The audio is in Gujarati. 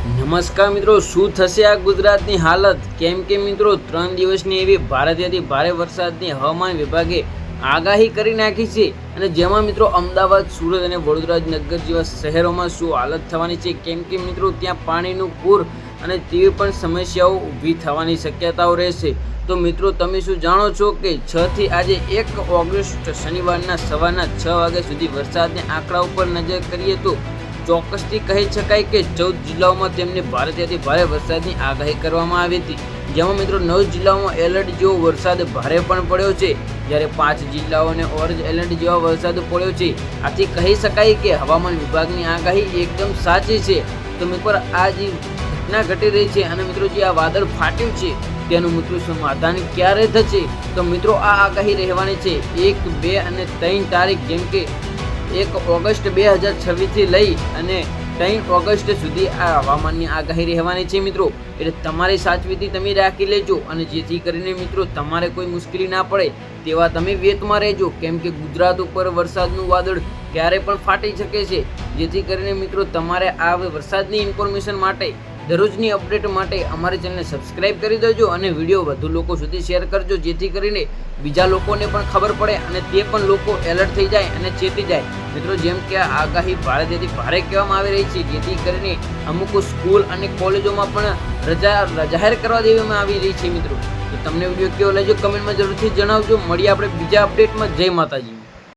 નમસ્કાર મિત્રો, શું થશે આ ગુજરાતની હાલત? કેમ કે મિત્રો 3 દિવસની એવી ભારેથી ભારે વરસાદની હવામાન વિભાગે આગાહી કરી નાખી છે અને જેમાં મિત્રો અમદાવાદ, સુરત અને વડોદરા નગર જેવા શહેરોમાં શું હાલત થવાની છે, કેમ કે મિત્રો ત્યાં પાણીનું પૂર અને તેવી પણ સમસ્યાઓ ઊભી થવાની શક્યતાઓ રહેશે. તો મિત્રો તમે શું જાણો છો કે 6 થી આજે 1 ઓગસ્ટ શનિવારના સવારના 6 વાગ્યા સુધી વરસાદના આંકડા ઉપર નજર કરીએ તો ચોક્કસથી કહી શકાય કે 14 જિલ્લાઓમાં તેમને ભારેથી ભારે વરસાદની આગાહી કરવામાં આવી હતી, જેમાં મિત્રો 9 જિલ્લાઓમાં એલર્ટ જેવો વરસાદ ભારે પણ પડ્યો છે, જ્યારે 5 જિલ્લાઓને ઓરેન્જ એલર્ટ જેવા વરસાદ પડ્યો છે. આથી કહી શકાય કે હવામાન વિભાગની આગાહી એકદમ સાચી છે. તો મિત્રો આ જે ઘટના ઘટી રહી છે અને મિત્રો જે આ વાદળ ફાટ્યું છે તેનું મિત્રો સમાધાન ક્યારે થશે? તો મિત્રો આ આગાહી રહેવાની છે 1, 2 અને 3 તારીખ, જેમ કે 1 ઓગસ્ટ 2026થી લઈ અને 3 ઓગસ્ટ સુધી આ હવામાનની આગાહી રહેવાની છે મિત્રો. એટલે તમારી સાચવીથી તમે રાખી લેજો અને જેથી કરીને મિત્રો તમારે કોઈ મુશ્કેલી ના પડે તેવા તમે વેતમાં રહેજો, કેમ કે ગુજરાત ઉપર વરસાદનું વાદળ ક્યારે પણ ફાટી શકે છે. જેથી કરીને મિત્રો તમારે આ વરસાદની ઇન્ફોર્મેશન માટે, દરરોજની અપડેટ માટે અમારી ચેનલને સબસ્ક્રાઇબ કરી દેજો અને વિડીયો વધુ લોકો સુધી શેર કરજો, જેથી કરીને બીજા લોકોને પણ ખબર પડે અને તે પણ લોકો એલર્ટ થઈ જાય અને ચેતી જાય. મિત્રો જેમ કે આગાહી ભારેથી ભારે કહેવામાં આવી રહી છે, જેથી કરીને અમુક સ્કૂલ અને કોલેજોમાં પણ રજા જાહેર કરવા દેવામાં આવી રહી છે મિત્રો. તો તમને વિડીયો કેવો લાગ્યો કમેન્ટમાં જરૂરથી જણાવજો. મળીએ આપણે બીજા અપડેટમાં. જય માતાજી.